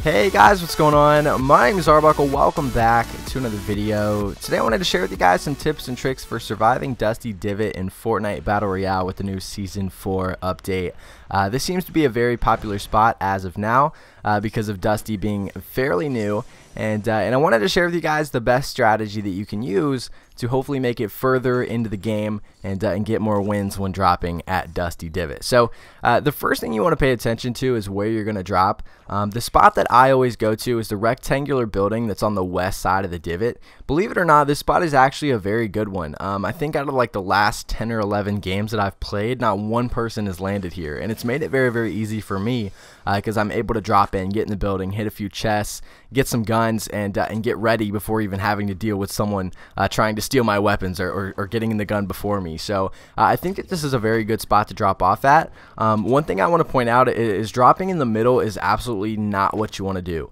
Hey guys, what's going on? My name is Arbuckle. Welcome back to another video. Today I wanted to share with you guys some tips and tricks for surviving Dusty Divot in Fortnite Battle Royale with the new Season 4 update. This seems to be a very popular spot as of now because of Dusty being fairly new, and I wanted to share with you guys the best strategy that you can use to hopefully make it further into the game and get more wins when dropping at Dusty Divot. So the first thing you want to pay attention to is where you're going to drop. The spot that I always go to is the rectangular building that's on the west side of the divot. Believe it or not, this spot is actually a very good one. I think out of like the last 10 or 11 games that I've played, not one person has landed here, and it's made it very, very easy for me because I'm able to drop in, get in the building, hit a few chests, get some guns, and get ready before even having to deal with someone trying to steal my weapons or getting in the gun before me. So I think that this is a very good spot to drop off at. One thing I want to point out is dropping in the middle is absolutely not what you want to do.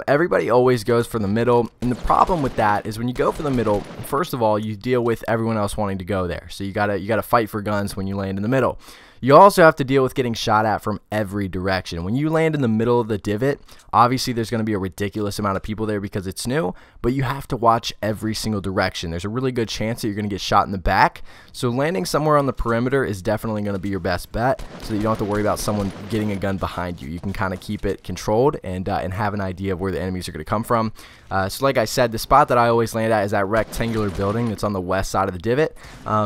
Everybody always goes for the middle, and the problem with that is when you go for the middle, first of all, you deal with everyone else wanting to go there. So you gotta fight for guns when you land in the middle. You also have to deal with getting shot at from every direction. When you land in the middle of the divot, obviously there's going to be a ridiculous amount of people there because it's new, but you have to watch every single direction. There's a really good chance that you're going to get shot in the back, so landing somewhere on the perimeter is definitely going to be your best bet so that you don't have to worry about someone getting a gun behind you. You can kind of keep it controlled and have an idea of where the enemies are going to come from. So like I said, the spot that I always land at is that rectangular building that's on the west side of the divot.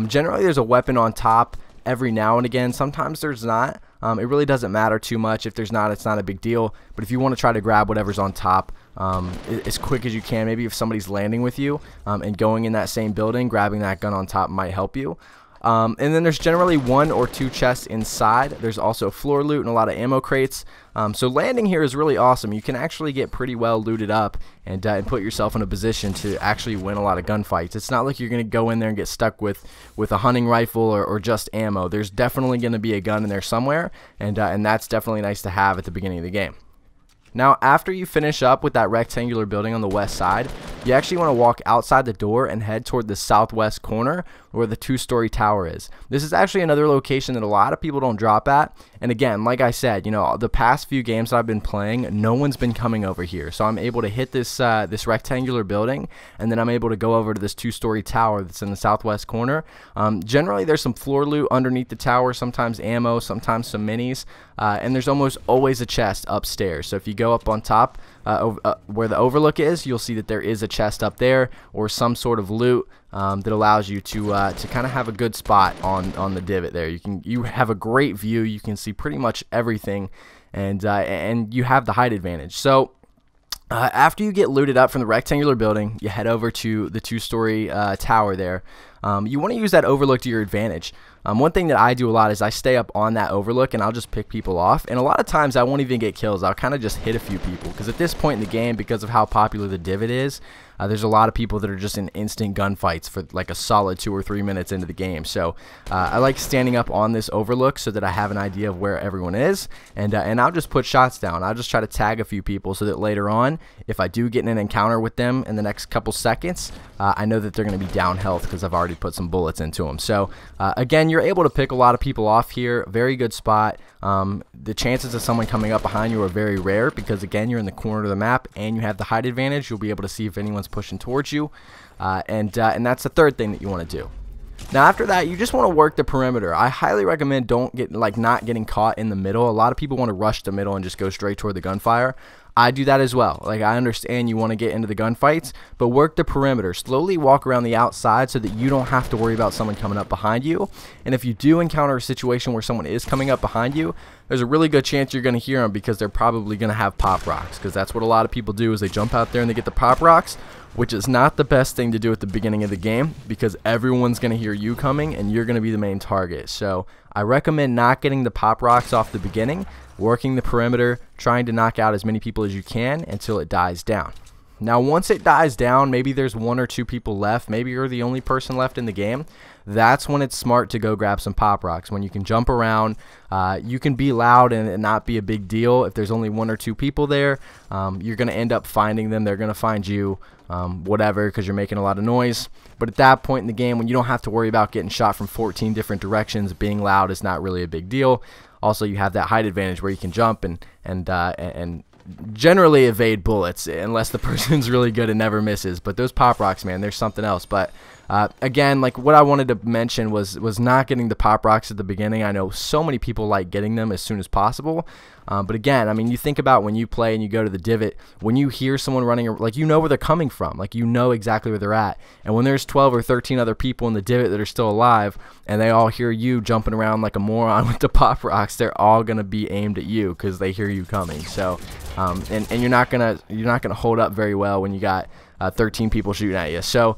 Generally there's a weapon on top. Every now and again, sometimes there's not. It really doesn't matter too much. If there's not, it's not a big deal. But if you want to try to grab whatever's on top as quick as you can, maybe if somebody's landing with you and going in that same building, grabbing that gun on top might help you. And then there's generally 1 or 2 chests inside. There's also floor loot and a lot of ammo crates. So landing here is really awesome. You can actually get pretty well looted up and put yourself in a position to actually win a lot of gunfights. It's not like you're going to go in there and get stuck with a hunting rifle or just ammo. There's definitely going to be a gun in there somewhere, and that's definitely nice to have at the beginning of the game. Now, after you finish up with that rectangular building on the west side, you actually want to walk outside the door and head toward the southwest corner where the 2-story tower is. This is actually another location that a lot of people don't drop at. And again, like I said, you know, the past few games that I've been playing, no one's been coming over here. So I'm able to hit this this rectangular building, and then I'm able to go over to this 2-story tower that's in the southwest corner. Generally, there's some floor loot underneath the tower, sometimes ammo, sometimes some minis, and there's almost always a chest upstairs. So if you go up on top where the overlook is, you'll see that there is a chest up there or some sort of loot that allows you to kind of have a good spot on the divot there. You have a great view. You can see pretty much everything, and you have the height advantage. So after you get looted up from the rectangular building, you head over to the 2-story tower there. You want to use that overlook to your advantage. One thing that I do a lot is I stay up on that overlook and I'll just pick people off, and a lot of times I won't even get kills. I'll kind of just hit a few people because at this point in the game, because of how popular the divot is, there's a lot of people that are just in instant gunfights for like a solid 2 or 3 minutes into the game. So I like standing up on this overlook so that I have an idea of where everyone is, and I'll just put shots down. I'll just try to tag a few people so that later on, if I do get in an encounter with them in the next couple seconds, I know that they're going to be down health because I've already put some bullets into them. So again, you're able to pick a lot of people off here. Very good spot. The chances of someone coming up behind you are very rare because again, you're in the corner of the map and you have the height advantage. You'll be able to see if anyone's pushing towards you, and that's the third thing that you want to do. Now after that, you just want to work the perimeter. I highly recommend not getting caught in the middle. A lot of people want to rush the middle and just go straight toward the gunfire. I do that as well. Like, I understand you want to get into the gunfights, but work the perimeter. Slowly walk around the outside so that you don't have to worry about someone coming up behind you. And if you do encounter a situation where someone is coming up behind you, there's a really good chance you're going to hear them because they're probably going to have pop rocks, because that's what a lot of people do is they jump out there and they get the pop rocks, which is not the best thing to do at the beginning of the game because everyone's going to hear you coming and you're going to be the main target. So I recommend not getting the pop rocks off the beginning, working the perimeter, trying to knock out as many people as you can until it dies down. Now once it dies down, maybe there's 1 or 2 people left, maybe you're the only person left in the game, that's when it's smart to go grab some pop rocks. When you can jump around, you can be loud and it not be a big deal. If there's only 1 or 2 people there, you're going to end up finding them, they're going to find you, whatever, because you're making a lot of noise. But at that point in the game, when you don't have to worry about getting shot from 14 different directions, being loud is not really a big deal. Also, you have that height advantage where you can jump and generally evade bullets unless the person's really good and never misses. But those pop rocks, man, there's something else. But again, like what I wanted to mention was not getting the pop rocks at the beginning. I know so many people like getting them as soon as possible. But again, I mean, you think about when you play and you go to the Divot, when you hear someone running, like, you know where they're coming from, like, you know exactly where they're at. And when there's 12 or 13 other people in the Divot that are still alive, and they all hear you jumping around like a moron with the pop rocks, they're all gonna be aimed at you because they hear you coming. So, and you're not gonna hold up very well when you got 13 people shooting at you. So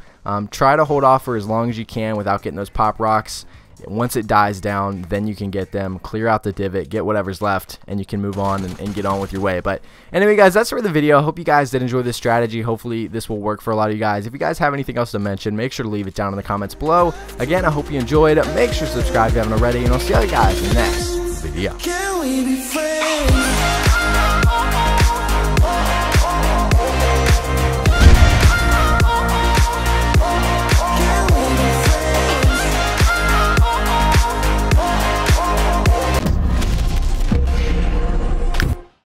try to hold off for as long as you can without getting those pop rocks. Once it dies down, then you can get them, clear out the Divot, get whatever's left, and you can move on and get on with your way. But anyway, guys, that's for the video. I hope you guys did enjoy this strategy. Hopefully this will work for a lot of you guys. If you guys have anything else to mention, make sure to leave it down in the comments below. Again, I hope you enjoyed. Make sure to subscribe if you haven't already, and I'll see you guys in the next video.